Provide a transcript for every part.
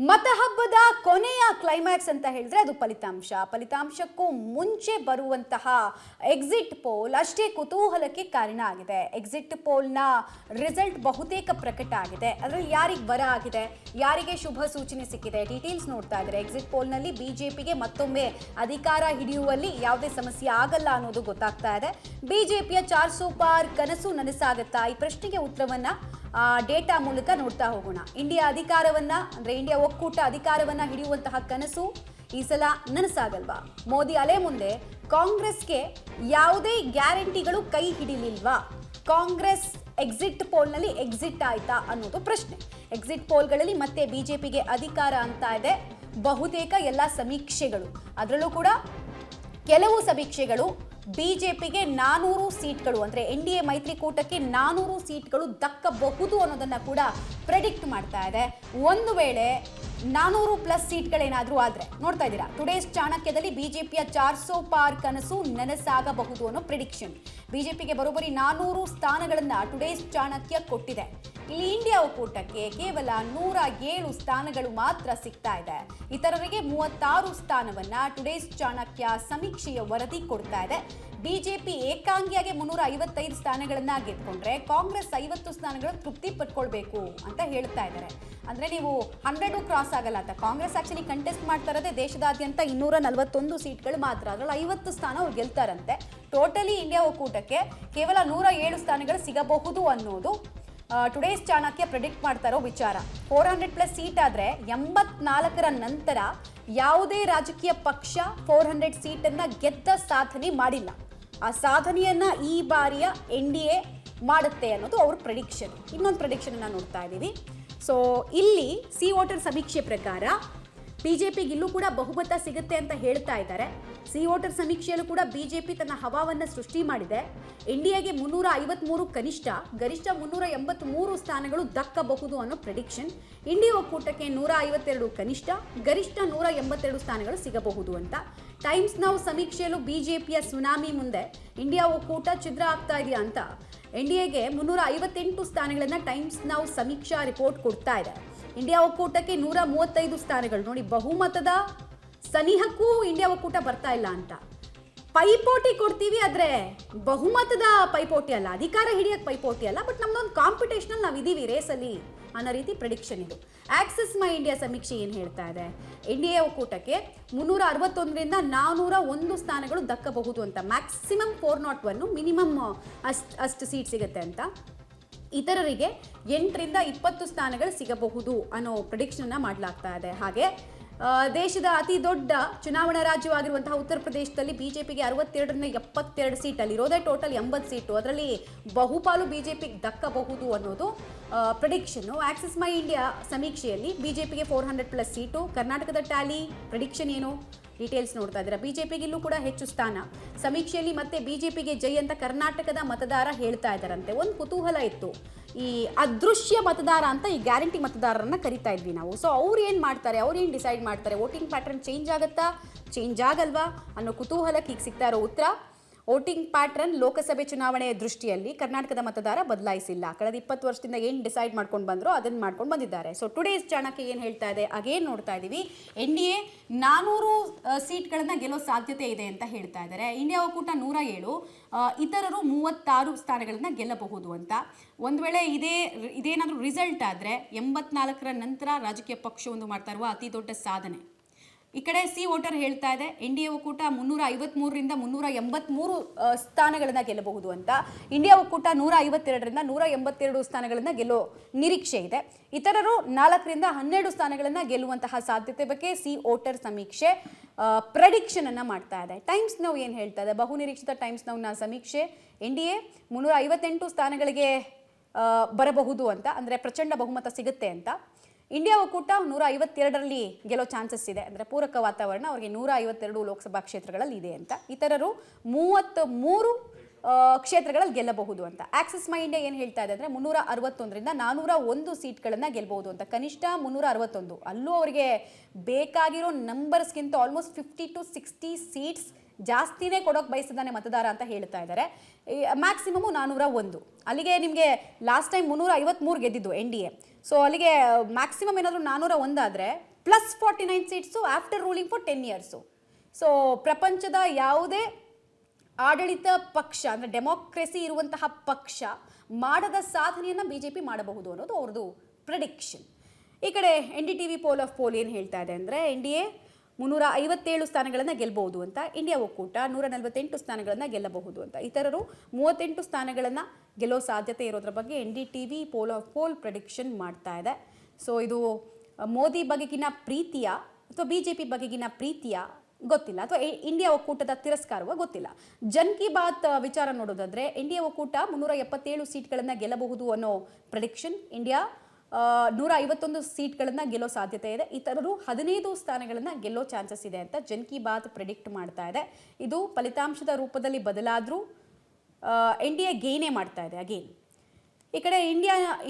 ಮತಹಬ್ಬದ ಕೊನೆಯ ಕ್ಲೈಮ್ಯಾಕ್ಸ್ ಅಂತ ಹೇಳಿದ್ರೆ ಅದು ಫಲಿತಾಂಶಕ್ಕೂ ಮುಂಚೆ ಬರುವಂತಹ ಎಕ್ಸಿಟ್ ಪೋಲ್ ಅಷ್ಟೇ ಕುತೂಹಲಕ್ಕೆ ಕಾರಣ ಆಗಿದೆ. ಎಕ್ಸಿಟ್ ಪೋಲ್ನ ರಿಸಲ್ಟ್ ಬಹುತೇಕ ಪ್ರಕಟ ಆಗಿದೆ. ಅದರಲ್ಲಿ ಯಾರಿಗೆ ಬರ ಆಗಿದೆ, ಯಾರಿಗೆ ಶುಭ ಸೂಚನೆ ಸಿಕ್ಕಿದೆ, ಡೀಟೇಲ್ಸ್ ನೋಡ್ತಾ ಇದ್ದಾರೆ. ಎಕ್ಸಿಟ್ ಪೋಲ್ನಲ್ಲಿ ಬಿಜೆಪಿಗೆ ಮತ್ತೊಮ್ಮೆ ಅಧಿಕಾರ ಹಿಡಿಯುವಲ್ಲಿ ಯಾವುದೇ ಸಮಸ್ಯೆ ಆಗಲ್ಲ ಅನ್ನೋದು ಗೊತ್ತಾಗ್ತಾ ಇದೆ. ಬಿಜೆಪಿಯ 400 ಪಾರ್ ಕನಸು ನನಸಾಗುತ್ತಾ? ಈ ಪ್ರಶ್ನೆಗೆ ಉತ್ತರವನ್ನ ಡೇಟಾ ಮೂಲಕ ನೋಡ್ತಾ ಹೋಗೋಣ. ಇಂಡಿಯಾ ಒಕ್ಕೂಟ ಅಧಿಕಾರವನ್ನ ಹಿಡಿಯುವಂತಹ ಕನಸು ಈ ಸಲ ನನಸಾಗಲ್ವಾ? ಮೋದಿ ಅಲೆ ಮುಂದೆ ಕಾಂಗ್ರೆಸ್ಗೆ ಯಾವುದೇ ಗ್ಯಾರಂಟಿಗಳು ಕೈ ಹಿಡಿಲಿಲ್ವಾ? ಕಾಂಗ್ರೆಸ್ ಎಕ್ಸಿಟ್ ಪೋಲ್ನಲ್ಲಿ ಎಕ್ಸಿಟ್ ಆಯ್ತಾ ಅನ್ನೋದು ಪ್ರಶ್ನೆ. ಎಕ್ಸಿಟ್ ಪೋಲ್ಗಳಲ್ಲಿ ಮತ್ತೆ ಬಿಜೆಪಿಗೆ ಅಧಿಕಾರ ಅಂತ ಇದೆ ಬಹುತೇಕ ಎಲ್ಲ ಸಮೀಕ್ಷೆಗಳು. ಅದರಲ್ಲೂ ಕೂಡ ಕೆಲವು ಸಮೀಕ್ಷೆಗಳು ಬಿಜೆಪಿಗೆ 400 ಸೀಟ್ಗಳು ಅಂದ್ರೆ ಎನ್ಡಿಎ ಮೈತ್ರಿಕೂಟಕ್ಕೆ 400 ಸೀಟ್ಗಳು ದಕ್ಕಬಹುದು ಅನ್ನೋದನ್ನ ಕೂಡ ಪ್ರೆಡಿಕ್ಟ್ ಮಾಡ್ತಾ ಇದೆ. ಒಂದು ವೇಳೆ 400+ ಸೀಟ್ಗಳೇನಾದ್ರೂ ಆದ್ರೆ ನೋಡ್ತಾ ಇದ್ದೀರಾ, ಟುಡೇಸ್ ಚಾಣಕ್ಯದಲ್ಲಿ ಬಿಜೆಪಿಯ 400 ಪಾರ್ ಕನಸು ನನಸಾಗಬಹುದು ಅನ್ನೋ ಪ್ರಿಡಿಕ್ಷನ್. ಬಿಜೆಪಿಗೆ ಬರೋಬ್ಬರಿ 400 ಸ್ಥಾನಗಳನ್ನ ಟುಡೇಸ್ ಚಾಣಕ್ಯ ಕೊಟ್ಟಿದೆ. ಇಲ್ಲಿ ಇಂಡಿಯಾ ಒಕ್ಕೂಟಕ್ಕೆ ಕೇವಲ 107 ಸ್ಥಾನಗಳು ಮಾತ್ರ ಸಿಗ್ತಾ ಇದೆ. ಇತರರಿಗೆ 36 ಸ್ಥಾನವನ್ನ ಟುಡೇಸ್ ಚಾಣಕ್ಯ ಸಮೀಕ್ಷೆಯ ವರದಿ ಕೊಡ್ತಾ ಇದೆ. ಬಿಜೆಪಿ ಏಕಾಂಗಿಯಾಗಿ 355 ಸ್ಥಾನಗಳನ್ನ ಗೆದ್ಕೊಂಡ್ರೆ ಕಾಂಗ್ರೆಸ್ 50 ಸ್ಥಾನಗಳು ತೃಪ್ತಿ ಪಟ್ಕೊಳ್ಬೇಕು ಅಂತ ಹೇಳ್ತಾ ಇದ್ದಾರೆ. ಅಂದ್ರೆ ನೀವು 100 ಕ್ರಾಸ್ ಆಗಲ್ಲ ಅಂತ. ಕಾಂಗ್ರೆಸ್ ಆಕ್ಚುಲಿ ಕಂಟೆಸ್ಟ್ ಮಾಡ್ತಾ ಇರೋದೇ ದೇಶದಾದ್ಯಂತ 241 ಸೀಟ್ಗಳು ಮಾತ್ರ. ಅದರಲ್ಲಿ 50 ಸ್ಥಾನ ಅವ್ರು ಗೆಲ್ತಾರಂತೆ. ಟೋಟಲಿ ಇಂಡಿಯಾ ಒಕ್ಕೂಟಕ್ಕೆ ಕೇವಲ 107 ಸ್ಥಾನಗಳು ಸಿಗಬಹುದು ಅನ್ನೋದು ಟುಡೇಸ್ ಚಾಣಕ್ಯ ಪ್ರೆಡಿಕ್ಟ್ ಮಾಡ್ತಾ ಇರೋ ವಿಚಾರ. 400+ ಸೀಟ್ ಆದ್ರೆ 84ರ ನಂತರ ಯಾವುದೇ ರಾಜಕೀಯ ಪಕ್ಷ 400 ಸೀಟನ್ನ ಗೆದ್ದ ಸಾಧನೆ ಮಾಡಿಲ್ಲ. ಆ ಸಾಧನೆಯನ್ನ ಈ ಬಾರಿಯ ಎನ್ಡಿಎ ಮಾಡುತ್ತೆ ಅನ್ನೋದು ಅವ್ರ ಪ್ರೆಡಿಕ್ಷನ್. ಇನ್ನೊಂದು ಪ್ರೆಡಿಕ್ಷನ್ ಅನ್ನ ನೋಡ್ತಾ ಇದ್ದೀವಿ. ಸೊ ಇಲ್ಲಿ ಸಿ ವೋಟರ್ ಸಮೀಕ್ಷೆ ಪ್ರಕಾರ ಬಿಜೆಪಿಗೆ ಇಲ್ಲೂ ಕೂಡ ಬಹುಮತ ಸಿಗುತ್ತೆ ಅಂತ ಹೇಳ್ತಾ ಇದ್ದಾರೆ. ಸಿ ವೋಟರ್ ಸಮೀಕ್ಷೆಯಲ್ಲೂ ಕೂಡ ಬಿಜೆಪಿ ತನ್ನ ಹವಾವನ್ನು ಸೃಷ್ಟಿ ಮಾಡಿದೆ. ಇಂಡಿಯಾಗೆ 353 ಕನಿಷ್ಠ, ಗರಿಷ್ಠ 383 ಸ್ಥಾನಗಳು ದಕ್ಕಬಹುದು ಅನ್ನೋ ಪ್ರೆಡಿಕ್ಷನ್. ಇಂಡಿಯಾ ಒಕ್ಕೂಟಕ್ಕೆ 152 ಕನಿಷ್ಠ, ಗರಿಷ್ಠ 182 ಸ್ಥಾನಗಳು ಸಿಗಬಹುದು ಅಂತ. ಟೈಮ್ಸ್ ನೌ ಸಮೀಕ್ಷೆಯಲ್ಲೂ ಬಿಜೆಪಿಯ ಸುನಾಮಿ ಮುಂದೆ ಇಂಡಿಯಾ ಒಕ್ಕೂಟ ಛಿದ್ರ ಆಗ್ತಾ ಇದೆಯಾ ಅಂತ ಎನ್ಡಿಎಗೆ 358 ಸ್ಥಾನಗಳನ್ನ ಟೈಮ್ಸ್ ನೌ ಸಮೀಕ್ಷಾ ರಿಪೋರ್ಟ್ ಕೊಡ್ತಾ ಇದೆ. ಇಂಡಿಯಾ ಒಕ್ಕೂಟಕ್ಕೆ 135 ಸ್ಥಾನಗಳು. ನೋಡಿ, ಬಹುಮತದ ಸನಿಹಕ್ಕೂ ಇಂಡಿಯಾ ಒಕ್ಕೂಟ ಬರ್ತಾ ಇಲ್ಲ ಅಂತ. ಪೈಪೋಟಿ ಕೊಡ್ತೀವಿ, ಆದ್ರೆ ಬಹುಮತದ ಪೈಪೋಟಿ ಅಲ್ಲ, ಅಧಿಕಾರ ಹಿಡಿಯಕ್ಕೆ ಪೈಪೋಟಿ ಅಲ್ಲ, ಬಟ್ ನಮ್ದೊಂದು ಕಾಂಪಿಟೇಷನಲ್ಲಿ ನಾವು ಇದೀವಿ ರೇಸಲ್ಲಿ ಅನ್ನೋ ರೀತಿ ಪ್ರೆಡಿಕ್ಷನ್ ಇದು. ಆಕ್ಸಿಸ್ ಮೈ ಇಂಡಿಯಾ ಸಮೀಕ್ಷೆ ಏನು ಹೇಳ್ತಾ ಇದೆ? ಇಂಡಿಯಾ ಒಕ್ಕೂಟಕ್ಕೆ 361ರಿಂದ 401 ಸ್ಥಾನಗಳು ದಕ್ಕಬಹುದು ಅಂತ. ಮ್ಯಾಕ್ಸಿಮಮ್ 401, ಮಿನಿಮಮ್ ಅಷ್ಟು ಸೀಟ್ ಸಿಗುತ್ತೆ ಅಂತ. ಇತರರಿಗೆ 8ರಿಂದ 20 ಸ್ಥಾನಗಳು ಸಿಗಬಹುದು ಅನ್ನೋ ಪ್ರೆಡಿಕ್ಷನ್ ಮಾಡಲಾಗ್ತಾ ಇದೆ. ಹಾಗೆ ದೇಶದ ಅತಿ ದೊಡ್ಡ ಚುನಾವಣಾ ರಾಜ್ಯವಾಗಿರುವಂತಹ ಉತ್ತರ ಪ್ರದೇಶದಲ್ಲಿ ಬಿಜೆಪಿಗೆ 62ರಿಂದ 72 ಸೀಟ್, ಅಲ್ಲಿ ಇರೋದೇ ಟೋಟಲ್ 80 ಸೀಟು. ಅದರಲ್ಲಿ ಬಹುಪಾಲು ಬಿಜೆಪಿಗೆ ದಕ್ಕಬಹುದು ಅನ್ನೋದು ಪ್ರೆಡಿಕ್ಷನ್ನು. ಆಕ್ಸಿಸ್ ಮೈ ಇಂಡಿಯಾ ಸಮೀಕ್ಷೆಯಲ್ಲಿ ಬಿಜೆಪಿಗೆ 400+ ಸೀಟು. ಕರ್ನಾಟಕದ ಟ್ಯಾಲಿ ಪ್ರೆಡಿಕ್ಷನ್ ಏನು? ಡೀಟೇಲ್ಸ್ ನೋಡ್ತಾ ಇದ್ದೀರಾ. ಬಿಜೆಪಿಗೆ ಇಲ್ಲೂ ಕೂಡ ಹೆಚ್ಚು ಸ್ಥಾನ. ಸಮೀಕ್ಷೆಯಲ್ಲಿ ಮತ್ತೆ ಬಿಜೆಪಿಗೆ ಜೈ ಅಂತ ಕರ್ನಾಟಕದ ಮತದಾರ ಹೇಳ್ತಾ ಇದ್ದಾರಂತೆ. ಒಂದು ಕುತೂಹಲ ಇತ್ತು, ಈ ಅದೃಶ್ಯ ಮತದಾರ ಅಂತ ಈ ಗ್ಯಾರಂಟಿ ಮತದಾರರನ್ನ ಕರಿತಾ ಇದ್ವಿ ನಾವು. ಸೊ ಅವ್ರು ಏನು ಮಾಡ್ತಾರೆ, ಅವ್ರು ಏನು ಡಿಸೈಡ್ ಮಾಡ್ತಾರೆ, ವೋಟಿಂಗ್ ಪ್ಯಾಟರ್ನ್ ಚೇಂಜ್ ಆಗುತ್ತಾ, ಚೇಂಜ್ ಆಗಲ್ವಾ ಅನ್ನೋ ಕುತೂಹಲಕ್ಕೆ ಈಗ ಸಿಗ್ತಾ ಇರೋ ಉತ್ತರ. ವೋಟಿಂಗ್ ಪ್ಯಾಟರ್ನ್ ಲೋಕಸಭೆ ಚುನಾವಣೆಯ ದೃಷ್ಟಿಯಲ್ಲಿ ಕರ್ನಾಟಕದ ಮತದಾರ ಬದಲಾಯಿಸಿಲ್ಲ. ಕಳೆದ 20 ವರ್ಷದಿಂದ ಏನು ಡಿಸೈಡ್ ಮಾಡ್ಕೊಂಡು ಬಂದ್ರೋ ಅದನ್ನು ಮಾಡ್ಕೊಂಡು ಬಂದಿದ್ದಾರೆ. ಸೊ ಟುಡೇಸ್ ಚಾಣಕ್ಯ ಏನು ಹೇಳ್ತಾ ಇದೆ, ಅಗೇನ್ ನೋಡ್ತಾ ಇದ್ದೀವಿ. ಎನ್ಡಿಎ 400 ಸೀಟ್ಗಳನ್ನ ಗೆಲ್ಲೋ ಸಾಧ್ಯತೆ ಇದೆ ಅಂತ ಹೇಳ್ತಾ ಇದ್ದಾರೆ. ಇಂಡಿಯಾ ಒಕ್ಕೂಟ 107, ಇತರರು 36 ಸ್ಥಾನಗಳನ್ನ ಗೆಲ್ಲಬಹುದು ಅಂತ. ಒಂದು ವೇಳೆ ಇದೇನಾದರೂ ರಿಸಲ್ಟ್ ಆದರೆ 84ರ ನಂತರ ರಾಜಕೀಯ ಪಕ್ಷವೊಂದು ಮಾಡ್ತಾ ಇರುವ ಅತಿ ದೊಡ್ಡ ಸಾಧನೆ. ಈ ಕಡೆ ಸಿ ವೋಟರ್ ಹೇಳ್ತಾ ಇದೆ ಎನ್ಡಿಎ ಒಕ್ಕೂಟ 353ರಿಂದ 383 ಸ್ಥಾನಗಳನ್ನ ಗೆಲ್ಲಬಹುದು ಅಂತ. ಇಂಡಿಯಾ ಒಕ್ಕೂಟ 152ರಿಂದ 182 ಸ್ಥಾನಗಳನ್ನ ಗೆಲ್ಲೋ ನಿರೀಕ್ಷೆ ಇದೆ. ಇತರರು 4ರಿಂದ 12 ಸ್ಥಾನಗಳನ್ನ ಗೆಲ್ಲುವಂತಹ ಸಾಧ್ಯತೆ ಬಗ್ಗೆ ಸಿ ವೋಟರ್ ಸಮೀಕ್ಷೆ ಪ್ರೆಡಿಕ್ಷನ್ ಅನ್ನ ಮಾಡ್ತಾ ಇದೆ. ಟೈಮ್ಸ್ ನೌ ಏನು ಹೇಳ್ತಾ ಇದೆ? ಬಹುನಿರೀಕ್ಷಿತ ಟೈಮ್ಸ್ ನೌನ ಸಮೀಕ್ಷೆ ಎನ್ಡಿಎ 358 ಸ್ಥಾನಗಳಿಗೆ ಬರಬಹುದು ಅಂತ, ಅಂದ್ರೆ ಪ್ರಚಂಡ ಬಹುಮತ ಸಿಗುತ್ತೆ ಅಂತ. ಇಂಡಿಯಾ ಒಕ್ಕೂಟ 152ರಲ್ಲಿ ಗೆಲ್ಲೋ ಚಾನ್ಸಸ್ ಇದೆ, ಅಂದರೆ ಪೂರಕ ವಾತಾವರಣ ಅವರಿಗೆ 152 ಲೋಕಸಭಾ ಕ್ಷೇತ್ರಗಳಲ್ಲಿ ಇದೆ ಅಂತ. ಇತರರು 33 ಕ್ಷೇತ್ರಗಳಲ್ಲಿ ಗೆಲ್ಲಬಹುದು ಅಂತ. ಆಕ್ಸಿಸ್ ಮೈ ಇಂಡಿಯಾ ಏನು ಹೇಳ್ತಾ ಇದೆ ಅಂದರೆ 361ರಿಂದ 401 ಸೀಟ್ಗಳನ್ನು ಗೆಲ್ಲಬಹುದು ಅಂತ. ಕನಿಷ್ಠ 361, ಅಲ್ಲೂ ಅವರಿಗೆ ಬೇಕಾಗಿರೋ ನಂಬರ್ಸ್ಗಿಂತ ಆಲ್ಮೋಸ್ಟ್ 50 to 60 ಸೀಟ್ಸ್ ಜಾಸ್ತಿನೇ ಕೊಡೋಕೆ ಬಯಸಿದ್ದಾನೆ ಮತದಾರ ಅಂತ ಹೇಳ್ತಾ ಇದ್ದಾರೆ. ಮ್ಯಾಕ್ಸಿಮಮ್ 401. ಅಲ್ಲಿಗೆ ನಿಮಗೆ ಲಾಸ್ಟ್ ಟೈಮ್ 353 ಗೆದ್ದಿದ್ದು ಎನ್ ಡಿ ಎ. ಸೊ ಅಲ್ಲಿಗೆ ಮ್ಯಾಕ್ಸಿಮಮ್ ಏನಾದರೂ 401 ಆದರೆ +49 seats after ruling for 10 years. So ಪ್ರಪಂಚದ ಯಾವುದೇ ಆಡಳಿತ ಪಕ್ಷ ಅಂದರೆ ಡೆಮೋಕ್ರೆಸಿ ಇರುವಂತಹ ಪಕ್ಷ ಮಾಡದ ಸಾಧನೆಯನ್ನು ಬಿಜೆಪಿ ಮಾಡಬಹುದು ಅನ್ನೋದು ಅವ್ರದ್ದು ಪ್ರೆಡಿಕ್ಷನ್. ಈ ಕಡೆ NDTV ಪೋಲ್ ಆಫ್ ಪೋಲ್ ಏನು ಹೇಳ್ತಾ ಇದೆ ಅಂದರೆ NDA 357 ಸ್ಥಾನಗಳನ್ನು ಗೆಲ್ಲಬಹುದು ಅಂತ, ಇಂಡಿಯಾ ಒಕ್ಕೂಟ 148 ಸ್ಥಾನಗಳನ್ನು ಗೆಲ್ಲಬಹುದು ಅಂತ, ಇತರರು 38 ಸ್ಥಾನಗಳನ್ನು ಗೆಲ್ಲೋ ಸಾಧ್ಯತೆ ಇರೋದ್ರ ಬಗ್ಗೆ NDTV poll of poll prediction ಮಾಡ್ತಾ ಇದೆ. ಸೊ ಇದು ಮೋದಿ ಬಗೆಗಿನ ಪ್ರೀತಿಯ ಅಥವಾ ಬಿಜೆಪಿ ಬಗೆಗಿನ ಪ್ರೀತಿಯ ಗೊತ್ತಿಲ್ಲ, ಅಥವಾ ಇಂಡಿಯಾ ಒಕ್ಕೂಟದ ತಿರಸ್ಕಾರವೋ ಗೊತ್ತಿಲ್ಲ. ಜನ್ ಕಿ ಬಾತ್ ವಿಚಾರ ನೋಡೋದಾದ್ರೆ ಇಂಡಿಯಾ ಒಕ್ಕೂಟ 377 ಸೀಟ್ಗಳನ್ನು ಗೆಲ್ಲಬಹುದು ಅನ್ನೋ ಪ್ರೆಡಿಕ್ಷನ್. ಇಂಡಿಯಾ 151 ಸೀಟ್ಗಳನ್ನು ಗೆಲ್ಲೋ ಸಾಧ್ಯತೆ ಇದೆ. ಇತರರು 15 ಸ್ಥಾನಗಳನ್ನು ಗೆಲ್ಲೋ ಚಾನ್ಸಸ್ ಇದೆ ಅಂತ ಜನ್ ಕಿ ಬಾತ್ ಪ್ರೆಡಿಕ್ಟ್ ಮಾಡ್ತಾ ಇದೆ. ಇದು ಫಲಿತಾಂಶದ ರೂಪದಲ್ಲಿ ಬದಲಾದರೂ NDA ಗೇನೇ ಮಾಡ್ತಾ ಇದೆ ಅಗೇನ್. ಈ ಕಡೆ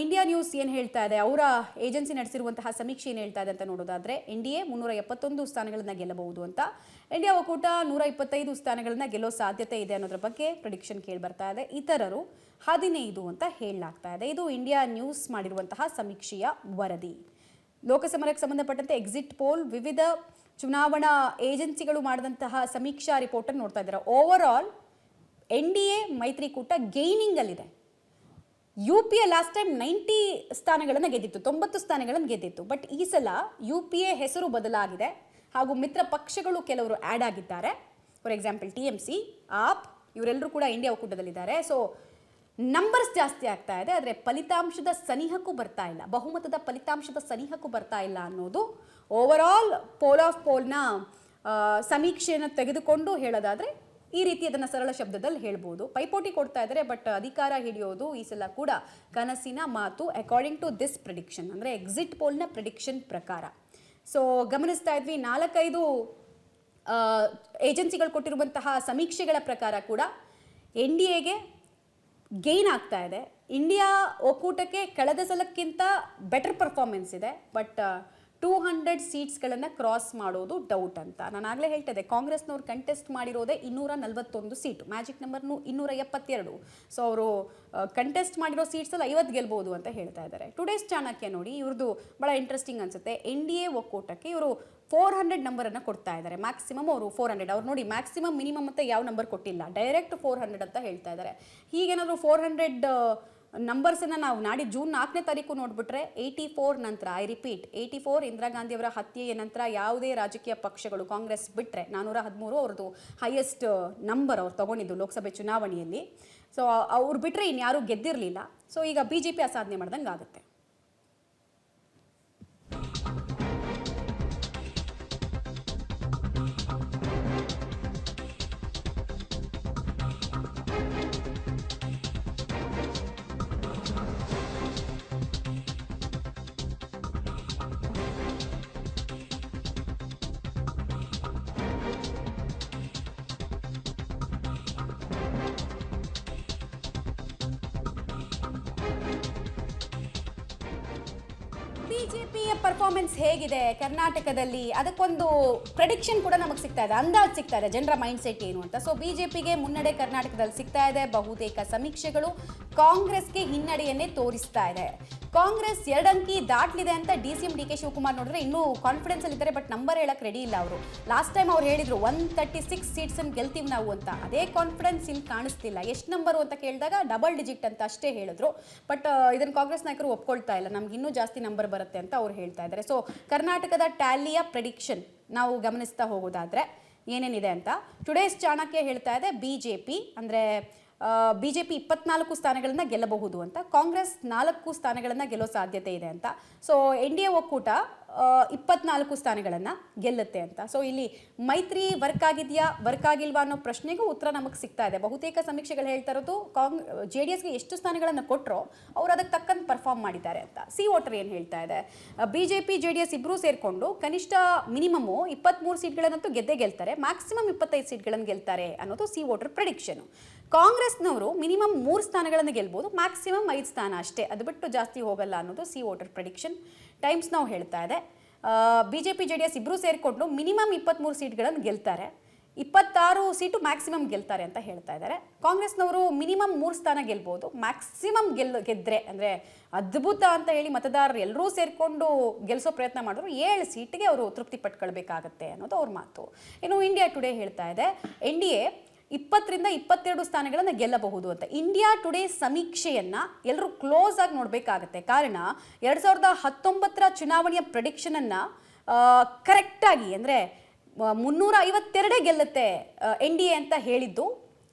ಇಂಡಿಯಾ ನ್ಯೂಸ್ ಏನು ಹೇಳ್ತಾ ಇದೆ, ಅವರ ಏಜೆನ್ಸಿ ನಡೆಸಿರುವಂತಹ ಸಮೀಕ್ಷೆ ಏನು ಹೇಳ್ತಾ ಇದೆ ಅಂತ ನೋಡೋದಾದ್ರೆ NDA 371 ಸ್ಥಾನಗಳನ್ನು ಗೆಲ್ಲಬಹುದು ಅಂತ, ಇಂಡಿಯಾ ಒಕ್ಕೂಟ 125 ಸ್ಥಾನಗಳನ್ನು ಗೆಲ್ಲೋ ಸಾಧ್ಯತೆ ಇದೆ ಅನ್ನೋದ್ರ ಬಗ್ಗೆ ಪ್ರೆಡಿಕ್ಷನ್ ಕೇಳಿ ಬರ್ತಾ ಇದೆ. ಇತರರು 15 ಅಂತ ಹೇಳಲಾಗ್ತಾ ಇದೆ. ಇದು ಇಂಡಿಯಾ ನ್ಯೂಸ್ ಮಾಡಿರುವಂತಹ ಸಮೀಕ್ಷೆಯ ವರದಿ. ಲೋಕಸಭೆಗೆ ಸಂಬಂಧಪಟ್ಟಂತೆ ಎಕ್ಸಿಟ್ ಪೋಲ್ ವಿವಿಧ ಚುನಾವಣಾ ಏಜೆನ್ಸಿಗಳು ಮಾಡಿದಂತಹ ಸಮೀಕ್ಷಾ ರಿಪೋರ್ಟ್ ಅನ್ನು ನೋಡ್ತಾ ಇದ್ದಾರೆ. ಓವರ್ ಆಲ್ NDA ಮೈತ್ರಿಕೂಟ ಗೇನಿಂಗ್ ಅಲ್ಲಿದೆ. UPA ಲಾಸ್ಟ್ ಟೈಮ್ 90 ಸ್ಥಾನಗಳನ್ನು ಗೆದ್ದಿತ್ತು, 90 ಸ್ಥಾನಗಳನ್ನು ಗೆದ್ದಿತ್ತು. ಬಟ್ ಈ ಸಲ UPA ಹೆಸರು ಬದಲಾಗಿದೆ ಹಾಗೂ ಮಿತ್ರ ಪಕ್ಷಗಳು ಕೆಲವರು ಆ್ಯಡ್ ಆಗಿದ್ದಾರೆ. ಫಾರ್ ಎಕ್ಸಾಂಪಲ್ TMC, ಆಪ್ ಇವರೆಲ್ಲರೂ ಕೂಡ ಇಂಡಿಯಾ ಒಕ್ಕೂಟದಲ್ಲಿದ್ದಾರೆ. ಸೊ ನಂಬರ್ಸ್ ಜಾಸ್ತಿ ಆಗ್ತಾ ಇದೆ, ಆದರೆ ಫಲಿತಾಂಶದ ಸನಿಹಕ್ಕೂ ಬರ್ತಾ ಇಲ್ಲ, ಬಹುಮತದ ಫಲಿತಾಂಶದ ಸನಿಹಕ್ಕೂ ಬರ್ತಾ ಇಲ್ಲ ಅನ್ನೋದು ಓವರ್ ಆಲ್ ಪೋಲ್ ಆಫ್ ಪೋಲ್ನ ಸಮೀಕ್ಷೆಯನ್ನು ತೆಗೆದುಕೊಂಡು ಹೇಳೋದಾದರೆ ಈ ರೀತಿ ಅದನ್ನು ಸರಳ ಶಬ್ದದಲ್ಲಿ ಹೇಳ್ಬೋದು. ಪೈಪೋಟಿ ಕೊಡ್ತಾ ಇದ್ದಾರೆ, ಬಟ್ ಅಧಿಕಾರ ಹಿಡಿಯೋದು ಈ ಸಲ ಕೂಡ ಕನಸಿನ ಮಾತು ಅಕಾರ್ಡಿಂಗ್ ಟು ದಿಸ್ ಪ್ರಿಡಿಕ್ಷನ್, ಅಂದರೆ ಎಕ್ಸಿಟ್ ಪೋಲ್ನ ಪ್ರಿಡಿಕ್ಷನ್ ಪ್ರಕಾರ. ಸೊ ಗಮನಿಸ್ತಾ ಇದ್ವಿ 4-5 ಏಜೆನ್ಸಿಗಳು ಕೊಟ್ಟಿರುವಂತಹ ಸಮೀಕ್ಷೆಗಳ ಪ್ರಕಾರ ಕೂಡ NDAಗೆ ಗೇನ್ ಆಗ್ತಾ ಇದೆ. ಇಂಡಿಯಾ ಒಕ್ಕೂಟಕ್ಕೆ ಕಳೆದ ಸಲಕ್ಕಿಂತ ಬೆಟರ್ ಪರ್ಫಾರ್ಮೆನ್ಸ್ ಇದೆ, ಬಟ್ 200 ಸೀಟ್ಸ್ಗಳನ್ನು ಕ್ರಾಸ್ ಮಾಡೋದು ಡೌಟ್ ಅಂತ. ನಾನು ಆಗಲೇ ಹೇಳ್ತಿದ್ದೆ, ಕಾಂಗ್ರೆಸ್ನವ್ರು ಕಂಟೆಸ್ಟ್ ಮಾಡಿರೋದೇ 241 ಸೀಟು, ಮ್ಯಾಜಿಕ್ ನಂಬರ್ 272. ಸೊ ಅವರು ಕಂಟೆಸ್ಟ್ ಮಾಡಿರೋ ಸೀಟ್ಸಲ್ಲಿ 50 ಗೆಲ್ಬೋದು ಅಂತ ಹೇಳ್ತಾ ಇದ್ದಾರೆ. ಟುಡೇಸ್ ಚಾಣಕ್ಯ ನೋಡಿ, ಇವ್ರದ್ದು ಭಾಳ ಇಂಟ್ರೆಸ್ಟಿಂಗ್ ಅನಿಸುತ್ತೆ. NDA ಒಕ್ಕೂಟಕ್ಕೆ ಇವರು 400 ನಂಬರನ್ನು ಕೊಡ್ತಾ ಇದ್ದಾರೆ, ಮ್ಯಾಕ್ಸಿಮಮ್ ಅವರು 400. ಅವ್ರು ನೋಡಿ ಮ್ಯಾಕ್ಸಿಮಮ್ ಮಿನಿಮಮ್ ಅಂತ ಯಾವ ನಂಬರ್ ಕೊಟ್ಟಿಲ್ಲ, ಡೈರೆಕ್ಟ್ 400 ಅಂತ ಹೇಳ್ತಾ ಇದ್ದಾರೆ. ಹೀಗೇನಾದರೂ 400 ನಂಬರ್ಸನ್ನು ನಾವು ಜೂನ್ 4ನೇ ತಾರೀಕು ನೋಡಿಬಿಟ್ರೆ 84 ನಂತರ, ಐ ರಿಪೀಟ್ 84 ಇಂದಿರಾ ಗಾಂಧಿ ಅವರ ಹತ್ಯೆಯ ನಂತರ ಯಾವುದೇ ರಾಜಕೀಯ ಪಕ್ಷಗಳು ಕಾಂಗ್ರೆಸ್ ಬಿಟ್ಟರೆ 413 ಅವ್ರದ್ದು ಹೈಯೆಸ್ಟ್ ನಂಬರ್ ಅವ್ರು ತಗೊಂಡಿದ್ದು ಲೋಕಸಭೆ ಚುನಾವಣೆಯಲ್ಲಿ. ಸೊ ಅವ್ರು ಬಿಟ್ಟರೆ ಇನ್ಯಾರೂ ಗೆದ್ದಿರಲಿಲ್ಲ. ಸೊ ಈಗ BJP ಆ ಸಾಧನೆ ಮಾಡ್ದಂಗೆ ಆಗುತ್ತೆ. ಬಿಜೆಪಿಯ ಪರ್ಫಾರ್ಮೆನ್ಸ್ ಹೇಗಿದೆ ಕರ್ನಾಟಕದಲ್ಲಿ, ಅದಕ್ಕೊಂದು ಪ್ರೆಡಿಕ್ಷನ್ ಕೂಡ ನಮಗೆ ಸಿಗ್ತಾ ಇದೆ, ಅಂದಾಜು ಸಿಗ್ತಾ ಇದೆ ಜನರ ಮೈಂಡ್ ಸೆಟ್ ಏನು ಅಂತ. ಸೊ ಬಿಜೆಪಿಗೆ ಮುನ್ನಡೆ ಕರ್ನಾಟಕದಲ್ಲಿ ಸಿಗ್ತಾ ಇದೆ. ಬಹುತೇಕ ಸಮೀಕ್ಷೆಗಳು ಕಾಂಗ್ರೆಸ್ಗೆ ಹಿನ್ನಡೆಯನ್ನೇ ತೋರಿಸ್ತಾ ಇದೆ. ಕಾಂಗ್ರೆಸ್ 2 ಅಂಕಿ ದಾಟ್ಲಿದೆ ಅಂತ DCM DK ಶಿವಕುಮಾರ್ ನೋಡಿದ್ರೆ ಇನ್ನೂ ಕಾನ್ಫಿಡೆನ್ಸ್ ಅಲ್ಲಿ ಇದ್ದಾರೆ, ಬಟ್ ನಂಬರ್ ಹೇಳಕ್ ರೆಡಿ ಇಲ್ಲ ಅವರು. ಲಾಸ್ಟ್ ಟೈಮ್ ಅವ್ರು ಹೇಳಿದ್ರು 136 ಸೀಟ್ಸ್ ಅನ್ನು ಗೆಲ್ತೀವಿ ನಾವು ಅಂತ, ಅದೇ ಕಾನ್ಫಿಡೆನ್ಸ್ ಇಲ್ಲಿ ಕಾಣಿಸ್ತಿಲ್ಲ. ಎಷ್ಟು ನಂಬರು ಅಂತ ಕೇಳಿದಾಗ ಡಬಲ್ ಡಿಜಿಟ್ ಅಂತ ಅಷ್ಟೇ ಹೇಳಿದ್ರು. ಬಟ್ ಇದನ್ನು ಕಾಂಗ್ರೆಸ್ ನಾಯಕರು ಒಪ್ಕೊಳ್ತಾ ಇಲ್ಲ, ನಮ್ಗೆ ಇನ್ನೂ ಜಾಸ್ತಿ ನಂಬರ್ ಬರುತ್ತೆ ಅಂತ ಅವ್ರು ಹೇಳ್ತಾ ಇದ್ದಾರೆ. ಸೊ ಕರ್ನಾಟಕದ ಟ್ಯಾಲಿಯ ಪ್ರೆಡಿಕ್ಷನ್ ನಾವು ಗಮನಿಸ್ತಾ ಹೋಗೋದಾದ್ರೆ ಏನೇನಿದೆ ಅಂತ ಟುಡೇಸ್ ಚಾಣಕ್ಯ ಹೇಳ್ತಾ ಇದೆ. ಬಿಜೆಪಿ 24 ಸ್ಥಾನಗಳನ್ನು ಗೆಲ್ಲಬಹುದು ಅಂತ, ಕಾಂಗ್ರೆಸ್ 4 ಸ್ಥಾನಗಳನ್ನು ಗೆಲ್ಲೋ ಸಾಧ್ಯತೆ ಇದೆ ಅಂತ. ಸೊ NDA ಒಕ್ಕೂಟ 24 ಸ್ಥಾನಗಳನ್ನು ಗೆಲ್ಲುತ್ತೆ ಅಂತ. ಸೊ ಇಲ್ಲಿ ಮೈತ್ರಿ ವರ್ಕ್ ಆಗಿದೆಯಾ ವರ್ಕ್ ಆಗಿಲ್ವಾ ಅನ್ನೋ ಪ್ರಶ್ನೆಗೂ ಉತ್ತರ ನಮಗೆ ಸಿಗ್ತಾ ಇದೆ. ಬಹುತೇಕ ಸಮೀಕ್ಷೆಗಳು ಹೇಳ್ತಾ ಇರೋದು JDSಗೆ ಎಷ್ಟು ಸ್ಥಾನಗಳನ್ನು ಕೊಟ್ಟರೋ ಅವ್ರು ಅದಕ್ಕೆ ತಕ್ಕಂತೆ ಪರ್ಫಾರ್ಮ್ ಮಾಡಿದ್ದಾರೆ ಅಂತ. ಸಿ ವೋಟರ್ ಏನು ಹೇಳ್ತಾ ಇದೆ, BJP JDS ಇಬ್ಬರೂ ಸೇರಿಕೊಂಡು ಕನಿಷ್ಠ ಮಿನಿಮಮು 23 ಸೀಟ್ಗಳನ್ನಂತೂ ಗೆದ್ದೇ ಗೆಲ್ತಾರೆ, ಮ್ಯಾಕ್ಸಿಮಮ್ 25 ಸೀಟ್ಗಳನ್ನು ಗೆಲ್ತಾರೆ ಅನ್ನೋದು ಸಿ ವೋಟರ್ ಪ್ರೆಡಿಕ್ಷನು. ಕಾಂಗ್ರೆಸ್ನವರು ಮಿನಿಮಮ್ 3 ಸ್ಥಾನಗಳನ್ನು ಗೆಲ್ಬೋದು, ಮ್ಯಾಕ್ಸಿಮಮ್ 5 ಸ್ಥಾನ ಅಷ್ಟೇ, ಅದು ಬಿಟ್ಟು ಜಾಸ್ತಿ ಹೋಗಲ್ಲ ಅನ್ನೋದು ಸಿ ವೋಟರ್ ಪ್ರೆಡಿಕ್ಷನ್. ಟೈಮ್ಸ್ ನಾವು ಹೇಳ್ತಾ ಇದೆ BJP JDS ಇಬ್ಬರೂ ಸೇರಿಕೊಂಡು ಮಿನಿಮಮ್ 23 ಸೀಟ್ಗಳನ್ನು ಗೆಲ್ತಾರೆ. 26 ಸೀಟು ಮ್ಯಾಕ್ಸಿಮಮ್ ಗೆಲ್ತಾರೆ ಅಂತ ಹೇಳ್ತಾ ಇದ್ದಾರೆ. ಕಾಂಗ್ರೆಸ್ನವರು ಮಿನಿಮಮ್ 3 ಸ್ಥಾನ ಗೆಲ್ಬೋದು, ಮ್ಯಾಕ್ಸಿಮಮ್ ಗೆದ್ರೆ ಅಂದರೆ ಅದ್ಭುತ ಅಂತ ಹೇಳಿ ಮತದಾರರು ಎಲ್ಲರೂ ಸೇರಿಕೊಂಡು ಗೆಲ್ಲಿಸೋ ಪ್ರಯತ್ನ ಮಾಡಿದ್ರು 7 ಸೀಟಿಗೆ ಅವರು ತೃಪ್ತಿ ಪಟ್ಕೊಳ್ಬೇಕಾಗತ್ತೆ ಅನ್ನೋದು ಅವ್ರ ಮಾತು. ಇನ್ನು ಇಂಡಿಯಾ ಟುಡೇ ಹೇಳ್ತಾ ಇದೆ NDA 20ರಿಂದ 22 ಸ್ಥಾನಗಳನ್ನು ಗೆಲ್ಲಬಹುದು ಅಂತ. ಇಂಡಿಯಾ ಟುಡೇ ಸಮೀಕ್ಷೆಯನ್ನ ಎಲ್ಲರೂ ಕ್ಲೋಸ್ ಆಗಿ ನೋಡಬೇಕಾಗತ್ತೆ. ಕಾರಣ 2019 ಚುನಾವಣೆಯ ಪ್ರೆಡಿಕ್ಷನ್ ಅನ್ನ ಕರೆಕ್ಟಾಗಿ ಅಂದರೆ 352 ಗೆಲ್ಲುತ್ತೆ NDA ಅಂತ ಹೇಳಿದ್ದು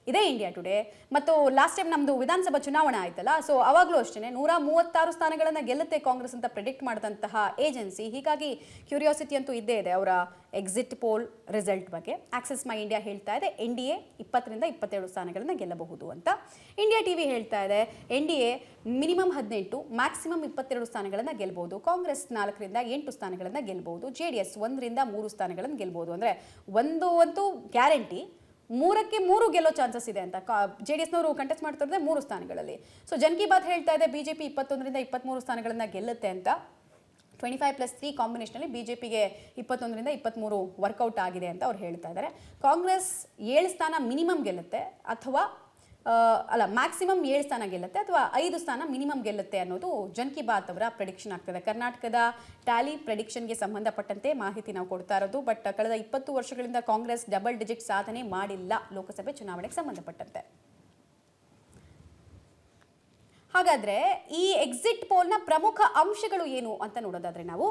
ಇದೇ ಇಂಡಿಯಾ ಟುಡೇ. ಮತ್ತು ಲಾಸ್ಟ್ ಟೈಮ್ ನಮ್ಮದು ವಿಧಾನಸಭಾ ಚುನಾವಣೆ ಆಯ್ತಲ್ಲ, ಸೊ ಅವಾಗಲೂ ಅಷ್ಟೇ 136 ಸ್ಥಾನಗಳನ್ನು ಗೆಲ್ಲುತ್ತೆ ಕಾಂಗ್ರೆಸ್ ಅಂತ ಪ್ರೆಡಿಕ್ಟ್ ಮಾಡಿದಂತಹ ಏಜೆನ್ಸಿ. ಹೀಗಾಗಿ ಕ್ಯೂರಿಯಾಸಿಟಿ ಅಂತೂ ಇದ್ದೇ ಇದೆ ಅವರ ಎಕ್ಸಿಟ್ ಪೋಲ್ ರಿಸಲ್ಟ್ ಬಗ್ಗೆ. ಆಕ್ಸಿಸ್ ಮೈ ಇಂಡಿಯಾ ಹೇಳ್ತಾ ಇದೆ NDA 20ರಿಂದ 22 ಸ್ಥಾನಗಳನ್ನು ಗೆಲ್ಲಬಹುದು ಅಂತ. ಇಂಡಿಯಾ ಟಿವಿ ಹೇಳ್ತಾ ಇದೆ NDA ಮಿನಿಮಮ್ 18 ಮ್ಯಾಕ್ಸಿಮಮ್ 22 ಸ್ಥಾನಗಳನ್ನು ಗೆಲ್ಬಹುದು. ಕಾಂಗ್ರೆಸ್ 4ರಿಂದ 8 ಸ್ಥಾನಗಳನ್ನು ಗೆಲ್ಬಹುದು. JDS 1ರಿಂದ 3 ಸ್ಥಾನಗಳನ್ನು ಗೆಲ್ಬಹುದು. ಅಂದರೆ ಒಂದು ಅಂತೂ ಗ್ಯಾರಂಟಿ, 3ಕ್ಕೆ 3 ಗೆಲ್ಲೋ ಚಾನ್ಸಸ್ ಇದೆ ಅಂತ. JDSನವರು ಕಂಟೆಸ್ಟ್ ಮಾಡ್ತಿರೋದೇ 3 ಸ್ಥಾನಗಳಲ್ಲಿ. ಸೊ ಜನ್ ಕಿ ಬಾತ್ ಹೇಳ್ತಾ ಇದೆ BJP 21ರಿಂದ 23 ಸ್ಥಾನಗಳನ್ನು ಗೆಲ್ಲುತ್ತೆ ಅಂತ. 25+3 ಕಾಂಬಿನೇಷನಲ್ಲಿ BJPಗೆ 21ರಿಂದ 23 ವರ್ಕೌಟ್ ಆಗಿದೆ ಅಂತ ಅವ್ರು ಹೇಳ್ತಾ ಇದ್ದಾರೆ. ಕಾಂಗ್ರೆಸ್ 7 ಸ್ಥಾನ ಮಿನಿಮಮ್ ಗೆಲ್ಲುತ್ತೆ ಅಥವಾ ಮ್ಯಾಕ್ಸಿಮಮ್ 7 ಸ್ಥಾನ ಗೆಲ್ಲುತ್ತೆ ಅಥವಾ 5 ಸ್ಥಾನ ಮಿನಿಮಮ್ ಗೆಲ್ಲುತ್ತೆ ಅನ್ನೋದು ಜನ್ ಕಿ ಬಾತ್ ಅವರ ಪ್ರೆಡಿಕ್ಷನ್ ಆಗ್ತದೆ. ಕರ್ನಾಟಕದ ಟ್ಯಾಲಿ ಪ್ರೆಡಿಕ್ಷನ್ಗೆ ಸಂಬಂಧಪಟ್ಟಂತೆ ಮಾಹಿತಿ ನಾವು ಕೊಡ್ತಾ ಇರೋದು. ಬಟ್ ಕಳೆದ 20 ವರ್ಷಗಳಿಂದ ಕಾಂಗ್ರೆಸ್ ಡಬಲ್ ಡಿಜಿಟ್ ಸಾಧನೆ ಮಾಡಿಲ್ಲ ಲೋಕಸಭೆ ಚುನಾವಣೆಗೆ ಸಂಬಂಧಪಟ್ಟಂತೆ. ಹಾಗಾದ್ರೆ ಈ ಎಕ್ಸಿಟ್ ಪೋಲ್ನ ಪ್ರಮುಖ ಅಂಶಗಳು ಏನು ಅಂತ ನೋಡೋದಾದ್ರೆ ನಾವು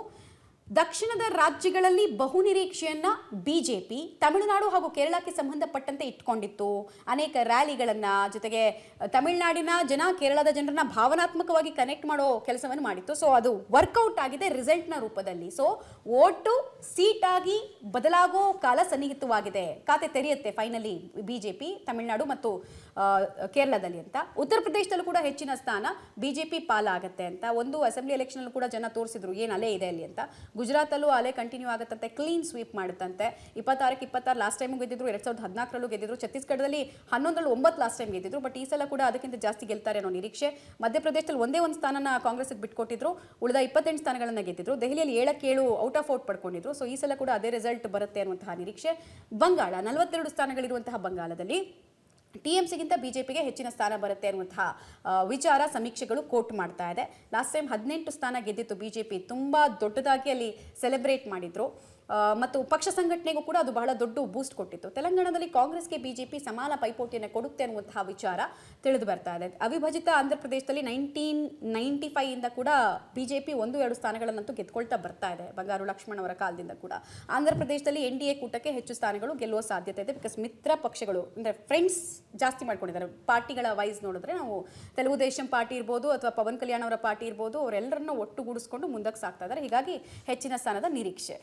ದಕ್ಷಿಣದ ರಾಜ್ಯಗಳಲ್ಲಿ ಬಹುನಿರೀಕ್ಷೆಯನ್ನ ಬಿಜೆಪಿ ತಮಿಳುನಾಡು ಹಾಗೂ ಕೇರಳಕ್ಕೆ ಸಂಬಂಧಪಟ್ಟಂತೆ ಇಟ್ಕೊಂಡಿತ್ತು. ಅನೇಕ ರ್ಯಾಲಿಗಳನ್ನ, ಜೊತೆಗೆ ತಮಿಳುನಾಡಿನ ಜನ ಕೇರಳದ ಜನರನ್ನ ಭಾವನಾತ್ಮಕವಾಗಿ ಕನೆಕ್ಟ್ ಮಾಡೋ ಕೆಲಸವನ್ನು ಮಾಡಿತ್ತು. ಸೊ ಅದು ವರ್ಕೌಟ್ ಆಗಿದೆ ರಿಸಲ್ಟ್ನ ರೂಪದಲ್ಲಿ. ಸೊ ಓಟು ಸೀಟ್ ಆಗಿ ಬದಲಾಗೋ ಕಾಲ ಸನ್ನಿಹಿತವಾಗಿದೆ. ಖಾತೆ ತೆರೆಯುತ್ತೆ ಫೈನಲಿ ಬಿಜೆಪಿ ತಮಿಳುನಾಡು ಮತ್ತು ಕೇರಳದಲ್ಲಿ ಅಂತ. ಉತ್ತರ ಪ್ರದೇಶದಲ್ಲೂ ಕೂಡ ಹೆಚ್ಚಿನ ಸ್ಥಾನ ಬಿಜೆಪಿ ಪಾಲಾಗತ್ತೆ ಅಂತ. ಒಂದು ಅಸೆಂಬ್ಲಿ ಎಲೆಕ್ಷನ್ ಕೂಡ ಜನ ತೋರಿಸಿದ್ರು ಏನು ಅಲೆ ಇದೆ ಅಲ್ಲಿ ಅಂತ. ಗುಜರಾತಲ್ಲೂ ಅಲೆ ಕಂಟಿನ್ಯೂ ಆಗುತ್ತಂತೆ, ಕ್ಲೀನ್ ಸ್ವೀಪ್ ಮಾಡುತ್ತಂತೆ. 26ಕ್ಕೆ 26 ಲಾಸ್ಟ್ ಟೈಮ್ ಗೆದ್ದಿದ್ರು, 2014ರಲ್ಲೂ ಗೆದ್ದಿದ್ರು. ಛತ್ತೀಸ್ಗಢದಲ್ಲಿ 11ರಲ್ಲಿ 9 ಲಾಸ್ಟ್ ಟೈಮ್ ಗೆದ್ದಿದ್ರು. ಬಟ್ ಈ ಸಲ ಕೂಡ ಅದಕ್ಕಿಂತ ಜಾಸ್ತಿ ಗೆಲ್ತಾರೆ ಅನ್ನೋ ನಿರೀಕ್ಷೆ. ಮಧ್ಯಪ್ರದೇಶದಲ್ಲಿ ಒಂದೇ ಒಂದು ಸ್ಥಾನನ ಕಾಂಗ್ರೆಸ್ಗೆ ಬಿಟ್ಕೊಟ್ಟಿದ್ರು, ಉಳಿದ 28 ಸ್ಥಾನಗಳನ್ನು ಗೆದ್ದಿದ್ರು. ದೆಹಲಿಯಲ್ಲಿ 7ಕ್ಕೆ 7 ಔಟ್ ಆಫ್ ಔಟ್ ಪಡ್ಕೊಂಡಿದ್ರು. ಸೊ ಈ ಸಲ ಕೂಡ ಅದೇ ರಿಸಲ್ಟ್ ಬರುತ್ತೆ ಅನ್ನುವಂತಹ ನಿರೀಕ್ಷೆ. ಬಂಗಾಳ 42 ಸ್ಥಾನಗಳಿರುವಂತಹ ಬಂಗಾಳದಲ್ಲಿ TMCಗಿಂತ ಬಿಜೆಪಿಗೆ ಹೆಚ್ಚಿನ ಸ್ಥಾನ ಬರುತ್ತೆ ಅನ್ನುವಂತಹ ವಿಚಾರ ಸಮೀಕ್ಷೆಗಳು ಕೋಟ್ ಮಾಡ್ತಾ ಇದೆ. ಲಾಸ್ಟ್ ಟೈಮ್ 18 ಸ್ಥಾನ ಗೆದ್ದಿತ್ತು ಬಿಜೆಪಿ, ತುಂಬ ದೊಡ್ಡದಾಗಿ ಅಲ್ಲಿ ಸೆಲೆಬ್ರೇಟ್ ಮಾಡಿದ್ರು. ಮತ್ತು ಪಕ್ಷ ಸಂಘಟನೆಗೂ ಕೂಡ ಅದು ಬಹಳ ದೊಡ್ಡ ಬೂಸ್ಟ್ ಕೊಟ್ಟಿತ್ತು. ತೆಲಂಗಾಣದಲ್ಲಿ ಕಾಂಗ್ರೆಸ್ಗೆ ಬಿಜೆಪಿ ಸಮಾನ ಪೈಪೋಟಿಯನ್ನು ಕೊಡುತ್ತೆ ಅನ್ನುವಂತಹ ವಿಚಾರ ತಿಳಿದು ಬರ್ತಾ ಇದೆ. ಅವಿಭಜಿತ ಆಂಧ್ರ ಪ್ರದೇಶದಲ್ಲಿ 1995 ಇಂದ ಕೂಡ ಬಿಜೆಪಿ 1-2 ಸ್ಥಾನಗಳನ್ನಂತೂ ಗೆದ್ಕೊಳ್ತಾ ಬರ್ತಾ ಇದೆ, ಬಂಗಾರು ಲಕ್ಷ್ಮಣ್ ಅವರ ಕಾಲದಿಂದ ಕೂಡ. ಆಂಧ್ರ ಪ್ರದೇಶದಲ್ಲಿ NDA ಕೂಟಕ್ಕೆ ಹೆಚ್ಚು ಸ್ಥಾನಗಳು ಗೆಲ್ಲುವ ಸಾಧ್ಯತೆ ಇದೆ. ಬಿಕಾಸ್ ಮಿತ್ರ ಪಕ್ಷಗಳು ಅಂದರೆ ಫ್ರೆಂಡ್ಸ್ ಜಾಸ್ತಿ ಮಾಡ್ಕೊಂಡಿದ್ದಾರೆ. ಪಾರ್ಟಿಗಳ ವೈಸ್ ನೋಡಿದ್ರೆ ನಾವು ತೆಲುಗುದೇಶಂ ಪಾರ್ಟಿ ಇರ್ಬೋದು ಅಥವಾ ಪವನ್ ಕಲ್ಯಾಣ್ ಅವರ ಪಾರ್ಟಿ ಇರ್ಬೋದು, ಅವರೆಲ್ಲರನ್ನ ಒಟ್ಟುಗೂಡಿಸ್ಕೊಂಡು ಮುಂದಕ್ಕೆ ಸಾಗ್ತಾ ಇದ್ದಾರೆ. ಹೀಗಾಗಿ ಹೆಚ್ಚಿನ ಸ್ಥಾನದ ನಿರೀಕ್ಷೆ.